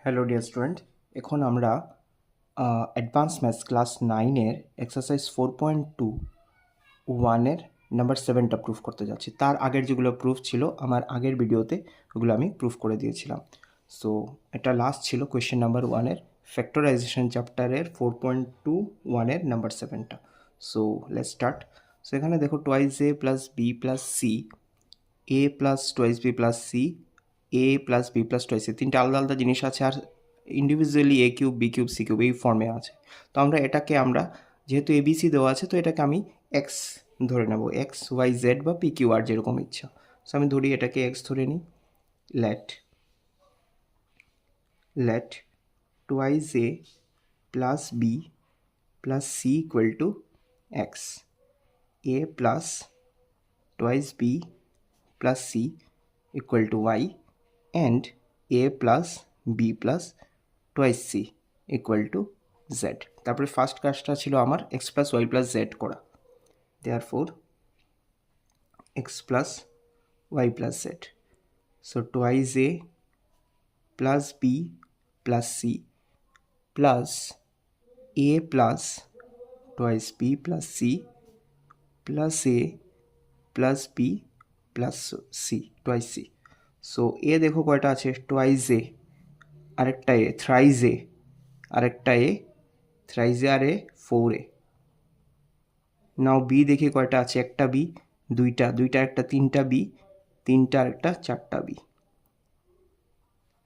Hello dear student, এখন আমরা advance maths class 9-এর এক্সারসাইজ 4.2 নাম্বার 7টা প্রুফ করতে যাচ্ছি। তার আগের যেগুলো প্রুফ ছিল আমার আগের ভিডিওতে ওগুলো আমি প্রুফ করে দিয়েছিলাম। সো এটা লাস্ট ছিল কোয়েশ্চেন নাম্বার 1-এর ফ্যাক্টরাইজেশন চ্যাপ্টারের 4.2 নাম্বার 7টা। So let's start. সো এখানে দেখো twice a plus b plus c, a plus twice b plus c, a plus b plus twice a, তিনটা আলাদা আলাদা জিনিস আছে আর individually a cube b cube c cube এই ফর্মে আছে। তো আমরা যেহেতু এবিসি দেওয়া আছে তো এটাকে আমি এক্স ধরে নেব, এক্স ওয়াই জেড বা পি কিউ আর যেরকম ইচ্ছা। সো আমি ধরি এটাকে এক্স ধরে নিই। Let let twice a plus b plus c equal to x, a plus twice b plus c equal to y and a plus b plus twice c equal to z। তারপরে first কাজটা ছিল আমার x plus y plus z করা, therefore x plus y plus z, so twice a plus b plus c plus a plus twice b plus c plus a plus b plus c twice c। So এ দেখো কয়টা আছে, twice এ, আরেকটা এ থ্রাইজ এ, আরেকটা এ থ্রাইজ এ আর এ four এ। নাও B দেখি কয়টা আছে, একটা বি, দুইটা, একটা তিনটা বি, তিনটা আরেকটা চারটা বি।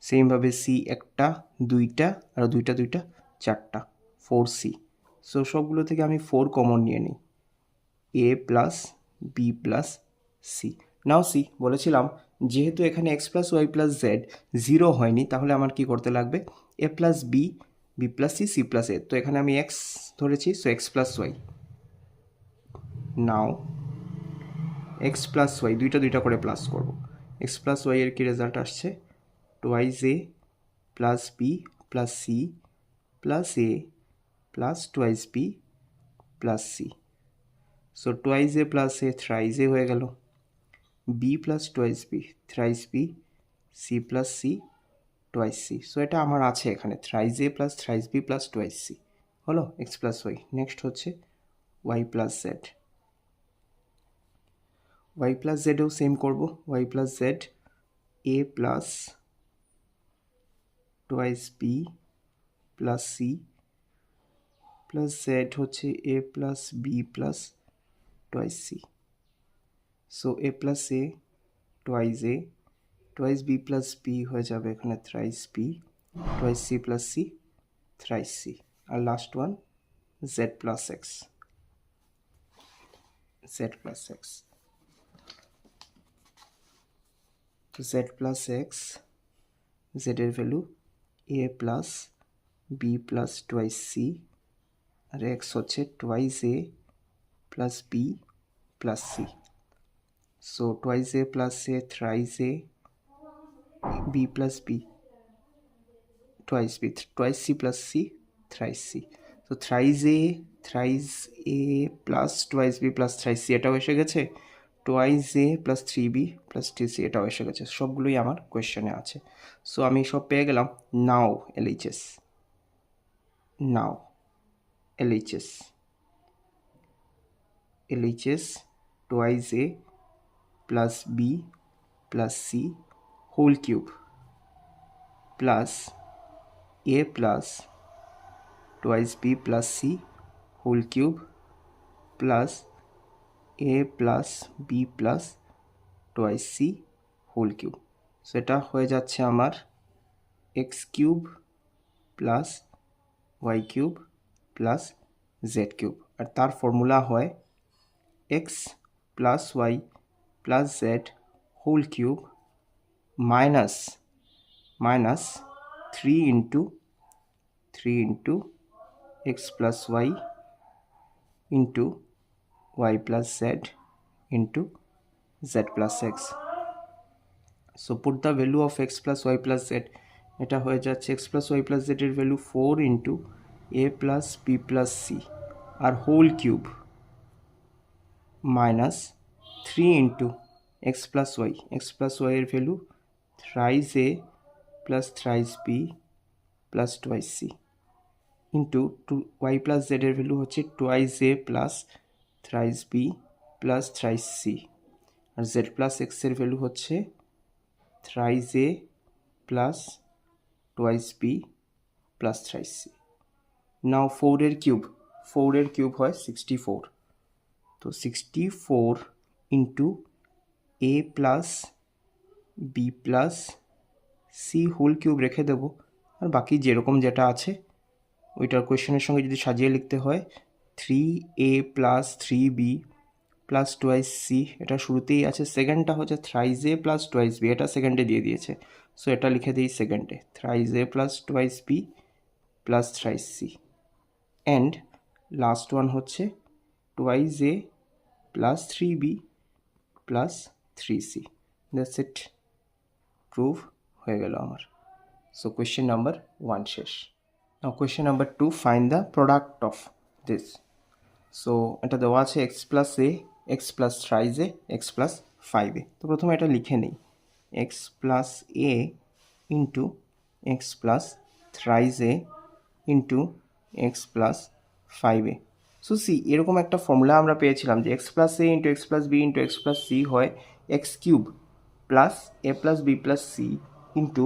সেমভাবে সি একটা, দুইটা আর দুইটা চারটা, ফোর সি। সো সবগুলো থেকে আমি ফোর কমন নিয়ে নিই, a plus b plus c. Now see বলেছিলাম যেহেতু এখানে x plus y plus z zero হয়নি তাহলে আমার কি করতে লাগবে, a plus b, b plus c, c plus a. তো এখানে আমি এক্স ধরেছি, so x plus y. Now x plus y দুইটা করে প্লাস করব। এক্স প্লাস ওয়াই এর কি রেজাল্ট আসছে, twice a plus b plus c plus a plus twice b plus c. So twice a plus a thrice a হয়ে গেল, b plus twice b thrice b, c plus c twice c. So এটা আমার আছে এখানে thrice a plus thrice b plus twice c হলো x plus y. Next হচ্ছে y plus z, y plus জেডেও same করবো, y plus z a plus twice b plus c plus z হচ্ছে a plus b plus twice c. So a plus a twice b plus b হয়ে যাবে এখানে thrice b, twice c plus c thrice c, আর last one z plus x, z plus x. তো z plus x, জেডের value a plus b plus twice c আর x হচ্ছে twice a plus b plus c. So twice a plus a thrice a, b plus B twice b, twice c plus c thrice c. তো thrice a plus twice b plus thrice c এটাও এসে গেছে, twice a plus three b plus three c এটাও এসে গেছে, সবগুলোই আমার কোয়েশ্চেনে আছে। সো আমি সব পেয়ে গেলাম। Now LHS, now LHS, LHS twice a plus b plus c whole cube plus a plus twice b plus c whole cube plus a plus b plus twice c whole cube. সেটা হয়ে যাচ্ছে আমার x cube plus y cube plus z cube, আর তার formula হয় x plus y plus z whole cube minus three into x plus y into y plus z into z plus x. So put the value of x plus y plus z, এটা হয়ে যাচ্ছে x plus y plus z এর value 4 into a plus b plus c আর whole cube minus 3 into x plus y এর value thrice a plus thrice b plus twice c into two y plus জেডের value হচ্ছে twice a plus thrice b plus thrice c, আর z plus এক্সের value হচ্ছে thrice a plus twice b plus thrice c. Now 4 cube হয় 64, তো 64 into a plus b plus c whole cube রেখে দেবো, আর বাকি যেরকম যেটা আছে ওইটার কোয়েশ্চেনের সঙ্গে যদি সাজিয়ে লিখতে হয় 3a plus 3b plus twice C, এটা শুরুতেই আছে। সেকেন্ডটা হচ্ছে thrice a plus twice b, এটা সেকেন্ডে দিয়ে দিয়েছে, সো এটা লিখে দিই সেকেন্ডে, thrice a plus twice b plus thrice c. And last one হচ্ছে twice a plus 3b plus 3c। That's it, prove হয়ে গেল আমার। সো কোয়েশ্চেন নাম্বার 1 শেষ। Now question number 2, find the product of this. So এটা দেওয়া আছে x plus a, x plus thrice a, x plus 5a। তো প্রথমে এটা লিখে নিই, x plus a into x plus thrice a into x plus 5a। So see, এরকম একটা ফর্মুলা আমরা পেয়েছিলাম যে x plus a into x plus b into x plus c হয় x cube plus a plus b plus c into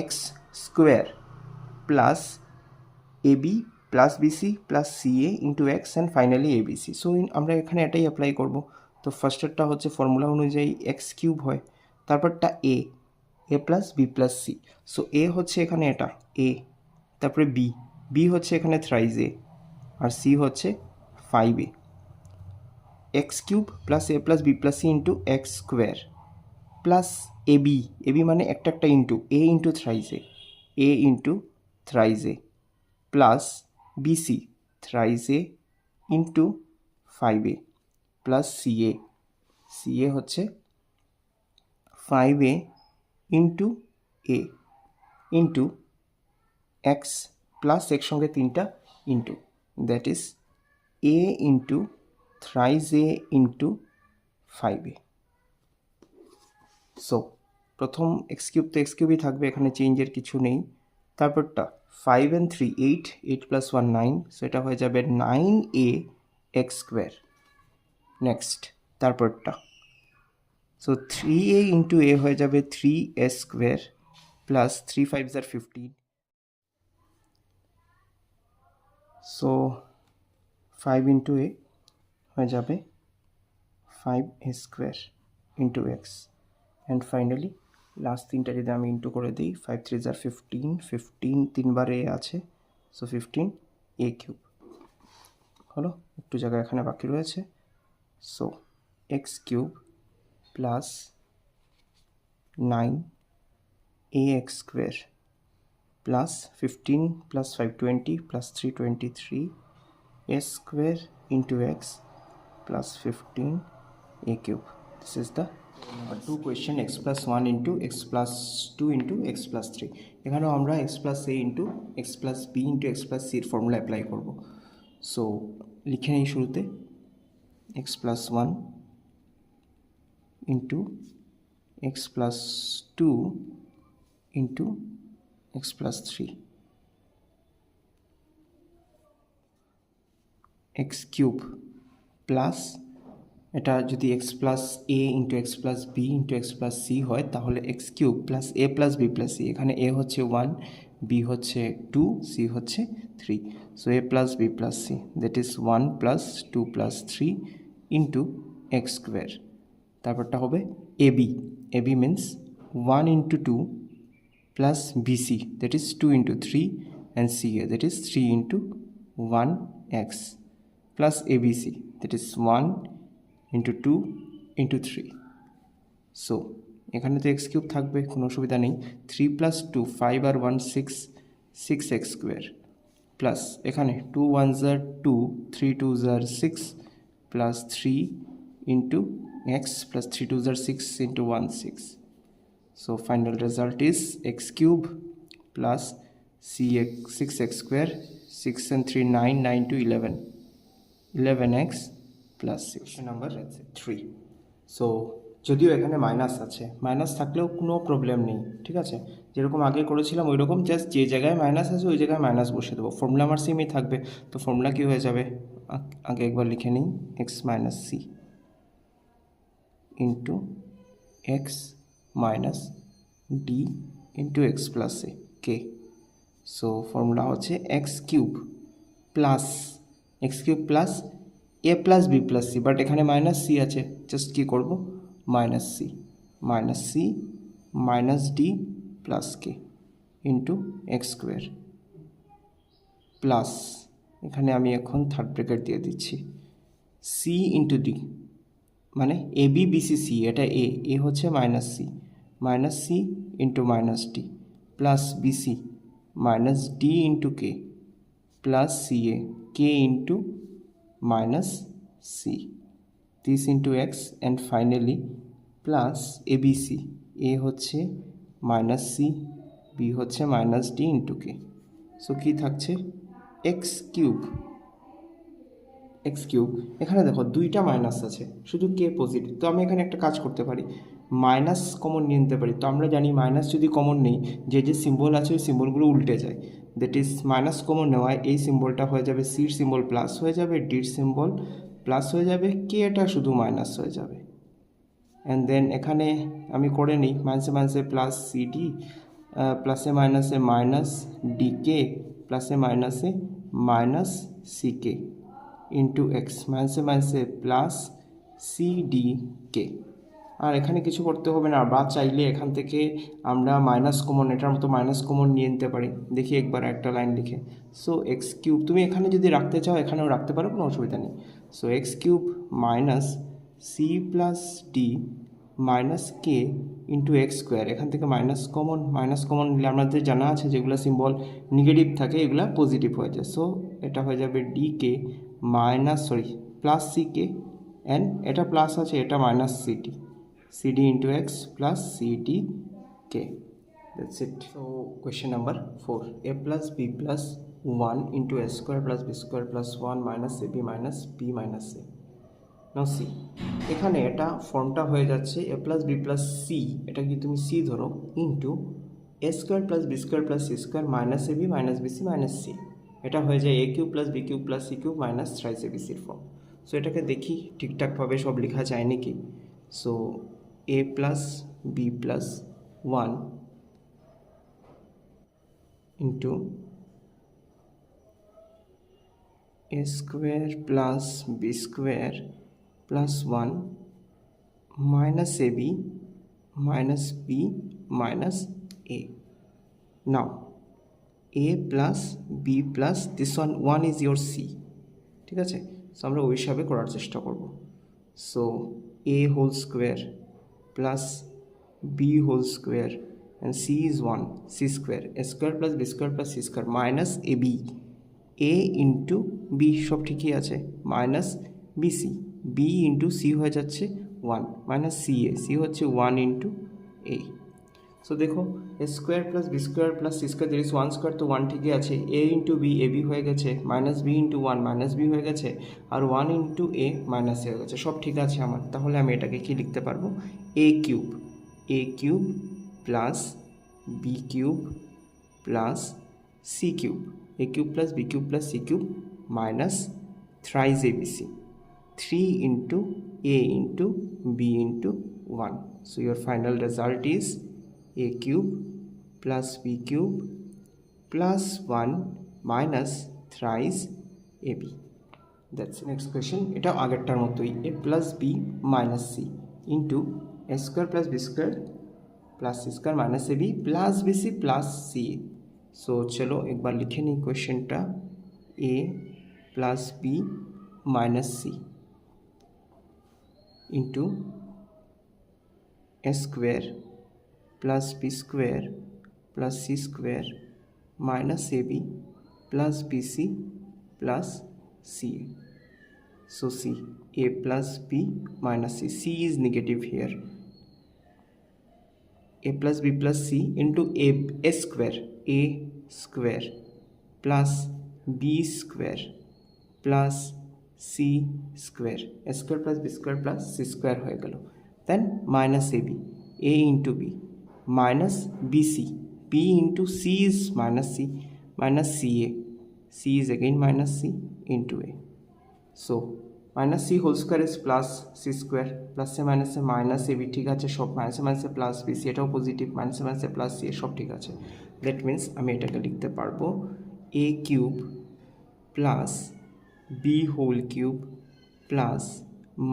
x square plus ab plus bc plus ca into x and finally abc. So আমরা এখানে এটাই apply করব। তো ফার্স্টেরটা হচ্ছে formula অনুযায়ী x cube হয়, তারপরটা a plus b plus c. So a হচ্ছে এখানে এটা এ, তারপরে বি হচ্ছে এখানে থ্রাইস এ, আর সি হচ্ছে 5a। X cube plus a plus b plus c into x square plus ab মানে একটা into a into thrice a into thrice a plus bc thrice a into 5a plus ca হচ্ছে 5a into a into x plus একসঙ্গে তিনটা into, that is a into thrice a into 5a। So প্রথম x cube তো x কিউবই থাকবে, এখানে চেঞ্জের কিছু নেই। তারপরটা 5 and 3 8 প্লাস 1 9, সো এটা হয়ে যাবে 9a এক্স স্কোয়ার। নেক্সট তারপরটা, সো 3a ইন্টু এ হয়ে যাবে 3a square plus 3 5s are 15, so 5 into a হয়ে যাবে 5a square into x, and finally last তিনটা যদি আমি ইন্টু করে দিই 5 3s are 15, 15 তিনবার এ আছে, সো 15a কিউব হলো। একটু জায়গা এখানে বাকি রয়েছে, so x cube plus 9a x square plus 15 plus 5 20 plus 3 23 a square into x plus 15a cube. This is the number 2 question, x plus 1 into x plus 2 into x plus 3। এখানেও আমরা x plus a into x plus b into x plus c এর formula apply করব। So লিখে নিই শুরুতে x plus 1 into x plus 2 into x plus 3, x cube plus এটা যদি x plus a into x plus b into x plus c হয় তাহলে x cube plus a plus b plus c, এখানে a হচ্ছে 1, B হচ্ছে 2, c হচ্ছে 3, so a plus b plus c that is 1 plus 2 plus 3 into x square. তারপরটা হবে ab means 1 into 2 plus bc that is 2 into 3 and ca that is 3 into 1x plus abc that is 1 into 2 into 3। So এখানে তো x cube থাকবে, কোনো অসুবিধা নেই। 3 plus 2 5 আর 1 6 x square plus এখানে 2 1s are 2 3 2s are 6 plus 3 into x plus 3 2s are 6 into 1 6। So final result is x cube plus 6x square 6 and 3 9 9 to 11x plus 6 number 3। So যদিও এখানে minus আছে, minus থাকলেও কোনো problem নেই, ঠিক আছে। যেরকম আগে করেছিলাম ওই রকম, জাস্ট যে জায়গায় মাইনাস আছে ওই জায়গায় মাইনাস বসে দেবো। ফর্মুলা আমার সেমই থাকবে, তো ফর্মুলা কী হয়ে যাবে, আগে একবার লিখে নিই, x minus c into x minus d into x plus a k. So formula হচ্ছে x cube plus a plus b plus c, but এখানে মাইনাস সি আছে, জাস্ট কী করবো, minus c minus d plus k into x square plus, এখানে আমি এখন third bracket দিয়ে দিচ্ছি, সি ইন্টু ডি মানে এ বি বিসি সি, এটা এ হচ্ছে minus c into minus d plus bc minus d into k plus c a k into minus c, this into x and finally plus a b c, a হচ্ছে minus c, b হচ্ছে minus d into k. So কী থাকছে, x cube, এখানে দেখো দুইটা minus আছে, শুধু কে positive, তো আমি এখানে একটা কাজ করতে পারি, মাইনাস কমন নিয়ে নিতে পারি। তো আমরা জানি মাইনাস যদি কমন নেই, যে সিম্বল আছে ওই সিম্বলগুলো উল্টে যায়, দ্যাট ইজ মাইনাস কমন নেওয়ায় এই সিম্বলটা হয়ে যাবে, সির সিম্বল প্লাস হয়ে যাবে, ডির সিম্বল প্লাস হয়ে যাবে, কে এটা শুধু মাইনাস হয়ে যাবে। অ্যান্ড দেন এখানে আমি করে নিই, মাইনাসে প্লাস সি ডি, প্লাসে মাইনাসে মাইনাস ডি কে, প্লাসে মাইনাসে minus C K into x, মাইনাসে প্লাস সি ডি কে। আর এখানে কিছু করতে হবে না, বা চাইলে এখান থেকে আমরা মাইনাস কমন, এটার মতো মাইনাস কমন নিয়ে নিতে পারি। দেখি একবার একটা লাইন লিখে, সো এক্স কিউব, তুমি এখানে যদি রাখতে চাও এখানেও রাখতে পারো, কোনো অসুবিধা নেই। So x cube minus c plus d minus k into x square, এখান থেকে মাইনাস কমন নিলে আমাদের জানা আছে যেগুলো সিম্বল নেগেটিভ থাকে এগুলো পজিটিভ হয়ে যায়। সো এটা হয়ে যাবে d k plus c k, and এটা প্লাস আছে, এটা minus cd into x plus cd k. That's it. So question number 4, a plus b plus 1 into a square plus b square plus 1 minus ab minus b minus a. Now see, এখানে এটা ফর্মটা হয়ে যাচ্ছে a plus b plus c, এটা কি তুমি c ধরো, into a square plus b square plus c square minus ab minus bc minus c, এটা হয়ে যায় a cube plus b cube plus c cube minus thrice এবিসির form. So এটাকে দেখি ঠিকঠাকভাবে সব লেখা যায় নাকি। So a plus b plus 1 into a square plus b square plus 1 minus ab minus b minus a. Now a plus b plus this one is your c, ঠিক আছে। সো আমরা ওই হিসাবে করার চেষ্টা করব। So a whole square plus b whole square and c is 1, c square, a square plus b square plus c square minus ab, a into b সব ঠিকই আছে, minus bc, b into c হয়ে যাচ্ছে 1 minus ca, c হচ্ছে 1 into a। সো দেখো a square plus b square plus c square, there is 1 square, তো 1 ঠিকই আছে, a into b a b হয়ে গেছে, minus b into 1 minus b হয়ে গেছে, আর 1 ইন্টু এ মাইনাস এ হয়ে গেছে, সব ঠিক আছে আমার। তাহলে আমি এটাকে কি লিখতে পারবো, a cube plus b cube plus c cube, a cube plus b cube plus c cube minus thrice a b c, 3 into a into b into 1. So your final result is a cube plus b cube plus 1 minus thrice ab. That's the next question. এটা আগেরটার মতোই, a plus b minus c into a square plus b square plus c square minus ab plus bc plus ca. So चलो एक बार लिखे नहीं क्वेश्चनটা, a plus b minus c into a square plus b square plus c square minus ab plus bc plus ca. So c, a plus b minus c, c is negative here, a plus b plus c into a square plus b square plus c square, a square plus b square plus c square হয়ে গেল, then minus ab, a into b minus bc, B into C is minus C, minus CA. C is again minus C into A. So minus C whole square is plus C square, plus A minus A minus AB, ঠিক আছে, সব মাইনাসে মাইনাসে plus B, C এটাও positive, মাইনাসে মাইনাসে plus C, সব ঠিক আছে। দ্যাট মিন্স আমি এটাকে লিখতে পারবো A cube plus b whole cube plus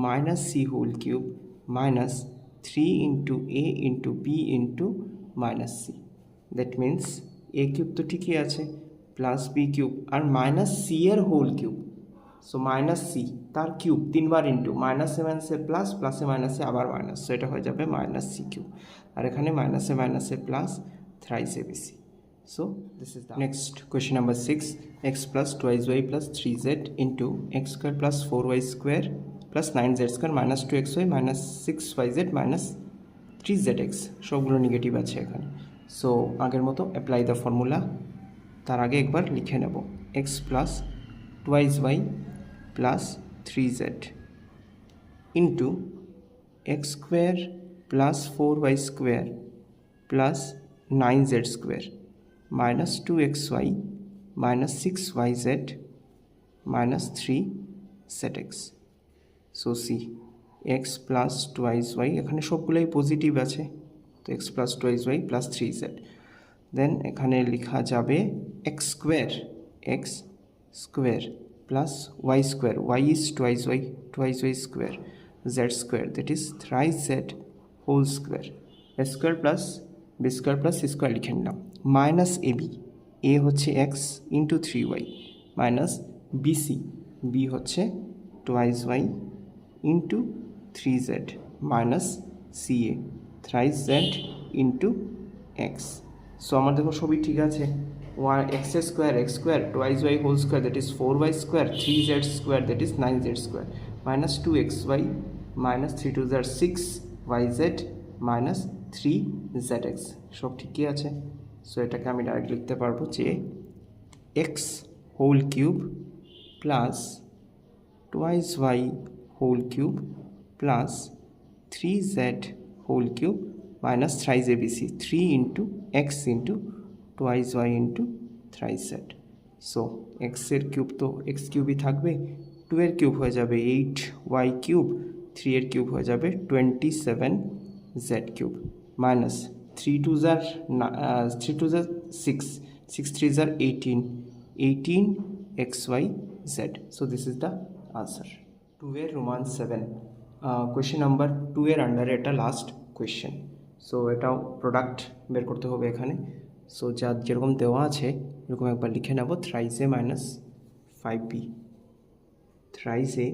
minus c whole cube minus 3 into a into b into minus c. That means a cube তো ঠিকই আছে, প্লাস বি কিউব আর মাইনাস সি এর whole cube, so minus c তার cube তিনবার into মাইনাসে মাইনাসে plus, প্লাসে মাইনাসে আবার মাইনাস, সো এটা হয়ে যাবে মাইনাস সি কিউব। আর এখানে মাইনাসে মাইনাসে plus thrice ABC. So this is the next question number 6. X plus 2y plus 3z into x square plus 4y square plus 9z square minus 2xy minus 6yz minus 3zx সবগুলো negative আছে এখানে। So আগের মতো apply the formula. তার আগে একবার লিখে নেব x plus 2y plus 3z into x square plus 4y square plus 9z square minus 2xy minus 6yz minus 3zx. So see x plus 2y এখানে সবগুলোই পজিটিভ আছে, তো x plus 2y plus 3z, দেন এখানে লেখা যাবে x square plus y square, y is twice y square, z square that is thrice z whole square, a square plus b square plus c square লিখে নিলাম, minus ab, a হচ্ছে x into 3y minus bc, b হচ্ছে twice y into 3z minus ca thrice z into x. So আমার দেখো সবই ঠিক আছে, x square twice y whole square that is 4y square, 3z square that is 9z square minus 2xy minus 3 2 6yz minus 3zx সব ঠিকই আছে। So এটাকে আমি ডাইরেক্ট লিখতে পারবো যে x whole cube plus twice y whole cube plus 3z whole cube minus thrice abc, 3 into x into twice y into thrice z. So এক্সের cube তো এক্স কিউবই থাকবে, 2 এর কিউব হয়ে যাবে 8y কিউব, 3 এর কিউব হয়ে যাবে 27z cube minus 3 2s are 6, 6 3s are 18 xy z. So this is the answer. 2 এর রোমান 7 কোয়েশ্চেন নাম্বার 2 এর আন্ডারে এটা লাস্ট কোয়েশ্চেন। সো এটাও প্রোডাক্ট বের করতে হবে এখানে। সো যা যেরকম দেওয়া আছে এরকম একবার লিখে নেব, থ্রাইস এ মাইনাস 5b, থ্রাইস এ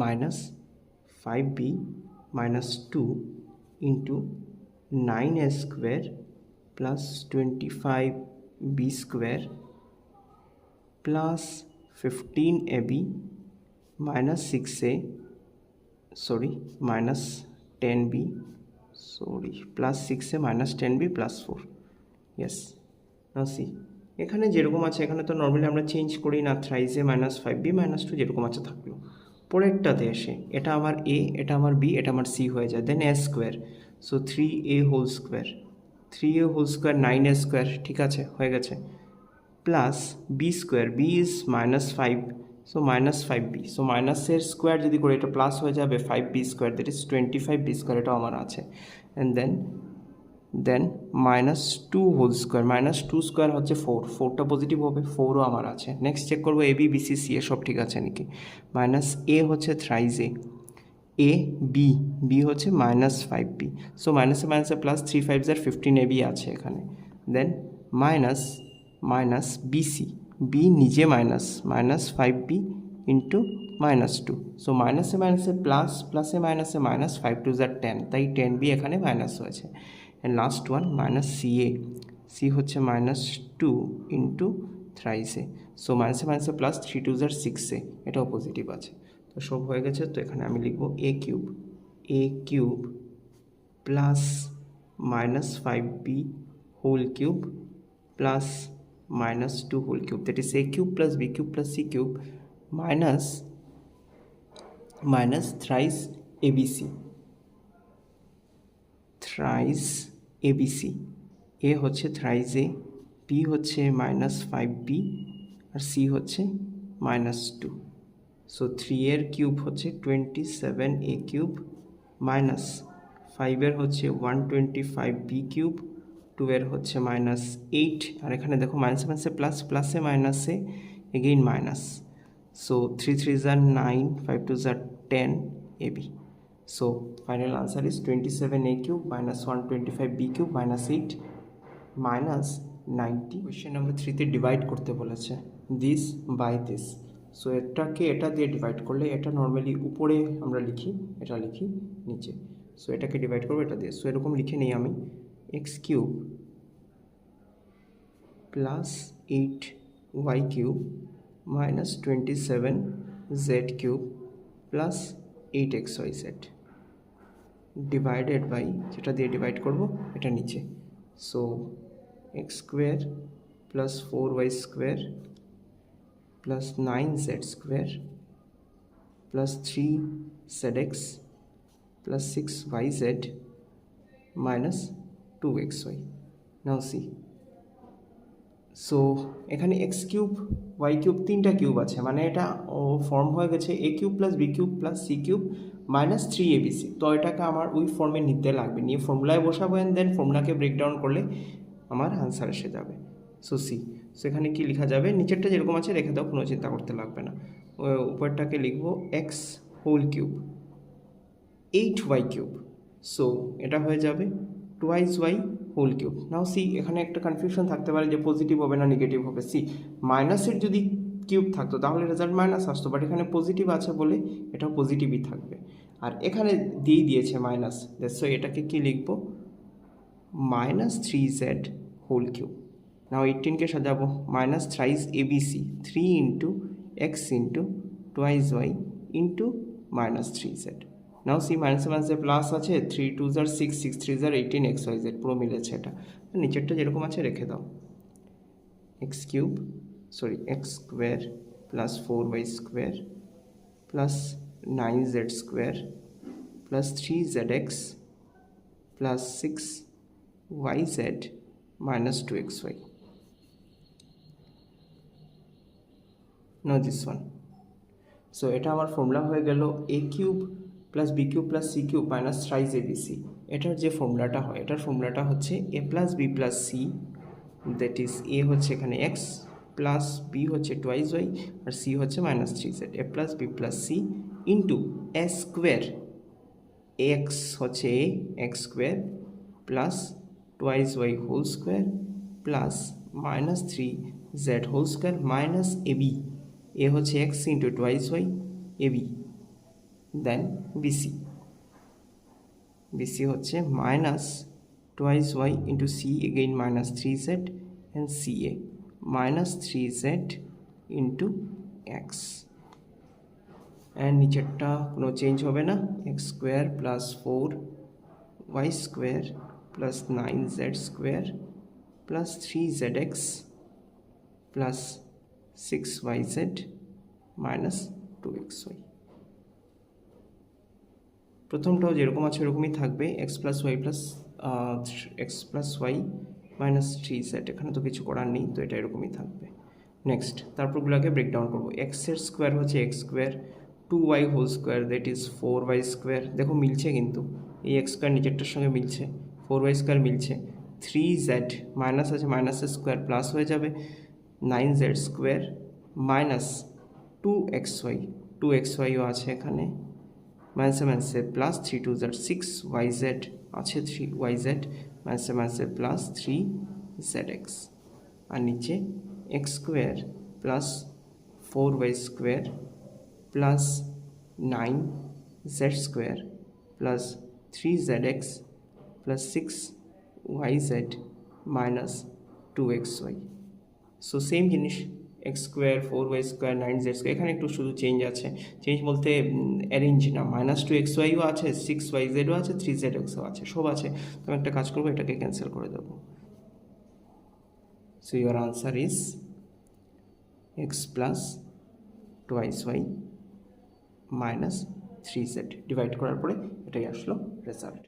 minus 5b minus 2 into 9a square plus 25b square plus 15ab minus 6a minus 10b plus 6a minus 10b plus 4. Yes, now see এখানে যেরকম আছে এখানে তো নর্মালি আমরা চেঞ্জ করি না, থ্রাইস এ মাইনাস 5b মাইনাস 2 যেরকম আছে থাকলো। পরেরটাতে এসে এটা আমার এ, এটা আমার বি, এটা আমার সি হয়ে যায়, then a square, so 3a whole square, 3a whole square 9a square, ঠিক আছে হয়ে গেছে, plus b square, b is minus 5, so minus 5b, so মাইনাসের স্কোয়ার যদি করে এটা প্লাস হয়ে যাবে 5b square that is 25b square, এটাও আমার আছে, and then minus 2 whole square, minus 2 square হচ্ছে 4, 4টা পজিটিভ হবে, 4ও আমার আছে। নেক্সট চেক করবো A B B C C এ সব ঠিক আছে নাকি, মাইনাস এ হচ্ছে থ্রাইস এ বি, বি হচ্ছে মাইনাস 5b, সো মাইনাসে মাইনাসে প্লাস 3 5 15ab আছে এখানে, দেন মাইনাস বিসি, বি নিজে minus 5b into minus 2, so মাইনাসে মাইনাসে প্লাস, প্লাসে মাইনাসে মাইনাস, 5 2 10, তাই 10b এখানে মাইনাস হয়েছে। And last one minus ca, c হচ্ছে minus 2 into thrice a, so মাইনাসে মাইনাসে প্লাস 3 2 6a, এটাও পজিটিভ আছে। তো সব হয়ে গেছে, তো এখানে আমি লিখব a cube plus minus 5b whole cube plus minus 2 whole cube, that is a cube plus b cube plus c cube minus thrice abc, a হচ্ছে থ্রাইজ এ, বি হচ্ছে -5b, আর সি হচ্ছে -2। সো 3 এর কিউব হচ্ছে 27a cube, -5 এর হচ্ছে 125b cube, 2 এর হচ্ছে -8, আর এখানে দেখো মাইনাসে মাইনাসে প্লাস, প্লাসে মাইনাসে again minus. So 3 3 are 9, 5 2 are 10 ab. So final answer is 27a cube minus 125b cube minus 8 minus 90। Question number 3তে ডিভাইড করতে বলেছে দিস বাই দিস। সো এটাকে এটা দিয়ে ডিভাইড করলে, এটা নর্মালি উপরে আমরা লিখি, এটা লিখি নিচে। সো এটাকে ডিভাইড করবো এটা দিয়ে। সো এরকম লিখে নিই আমি, x cube plus 8y cube minus 27z cube plus 8xyz divided by, যেটা দিয়ে ডিভাইড করব এটা নিচে। So x square plus 4y square plus 9z square plus 3zx plus 6yz minus 2xy। Now see, so এখানে x cube y cube তিনটা cube আছে, মানে এটা ফর্ম হয়ে গেছে a cube plus b cube plus c cube minus 3abc। তো এটাকে আমার ওই ফর্মে নিতে লাগবে, নিয়ে ফর্মুলায় বসাবো অ্যান্ড দেন ফর্মুলাকে ব্রেকডাউন করলে আমার আনসার এসে যাবে। সো সি, সো এখানে কী লেখা যাবে, নিচেরটা যেরকম আছে রেখে দাও, কোনো চিন্তা করতে লাগবে না। উপরটাকে লিখবো x whole cube 8y cube. So এটা হয়ে যাবে twice y whole cube. Now c, এখানে একটা কনফিউশন থাকতে পারে যে পজিটিভ হবে না নেগেটিভ হবে। সি, মাইনাসের যদি কিউব থাকতো তাহলে রেজাল্ট মাইনাস আসতো, বাট এখানে পজিটিভ আছে বলে এটাও পজিটিভই থাকবে। আর এখানে দিয়েছে মাইনাস, সো এটাকে কি লিখবো, -3z হোল কিউব। নাও 18কে সাজাবো, minus thrice abc 3 into x into twice y into -3z। Now c, মাইনাসে মাইনাসে প্লাস আছে, 3 2 are 6, 6 3 are 18 xyz পুরো মিলেছে। এটা নিচেরটা যেরকম আছে রেখে দাও, x square plus 4y square plus 9z square plus 3zx plus 6yz minus 2xy. Now this one. So এটা আমার ফর্মুলা হয়ে গেল a cube plus b cube plus c cube minus thrice abc। এটার যে ফর্মুলাটা হয়, এটার ফর্মুলাটা হচ্ছে a plus b plus c, that is a হচ্ছে এখানে এক্স প্লাস বি হচ্ছে টুয়াইস ওয়াই আর সি হচ্ছে -3z। a plus b plus c into a square, x হচ্ছে a x square plus twice y whole square plus -3z whole square minus ab, a হচ্ছে x into twice Y ab, then bc, bc হচ্ছে minus twice y into c again -3z and c a -3z into x. And নিচেরটা কোনো change হবে না, x square plus 4y square plus 9z square plus 3zx plus 6yz minus 2xy। প্রথমটাও যেরকম আছে ওরকমই থাকবে, x plus Y minus 3z, এখানে তো কিছু করার নেই, তো এটা এরকমই থাকবে। নেক্সট তারপরগুলোকে ব্রেকডাউন করবো, এক্সের স্কোয়ার হচ্ছে x square, 2y whole square that is 4y square, দেখো মিলছে কিন্তু এই এক্স স্কোয়ার নিচেরটার সঙ্গে মিলছে, 4y স্কোয়ার মিলছে, 3z মাইনাস আছে মাইনাসের স্কোয়ার প্লাস হয়ে যাবে 9z স্কোয়ার মাইনাস 2xyও আছে এখানে, মাইনাসে প্লাস 3 2 are 6yz আছে 3yz মাইনাসে প্লাস 3zx, আর নিচে x square plus 4y square plus 9z square plus 3zx plus 6yz minus 2xy। So same জিনিস, x square 4y square 9z square, এখানে একটু শুধু চেঞ্জ আছে, চেঞ্জ বলতে অ্যারেঞ্জ না, -2xyও আছে, 6yzও আছে, 3zxও আছে, সব আছে। তো আমি একটা কাজ করবো, এটাকে ক্যান্সেল করে দেবো। So your answer is x plus twice y minus 3z, divide করার পরে এটাই আসলো রেজাল্ট।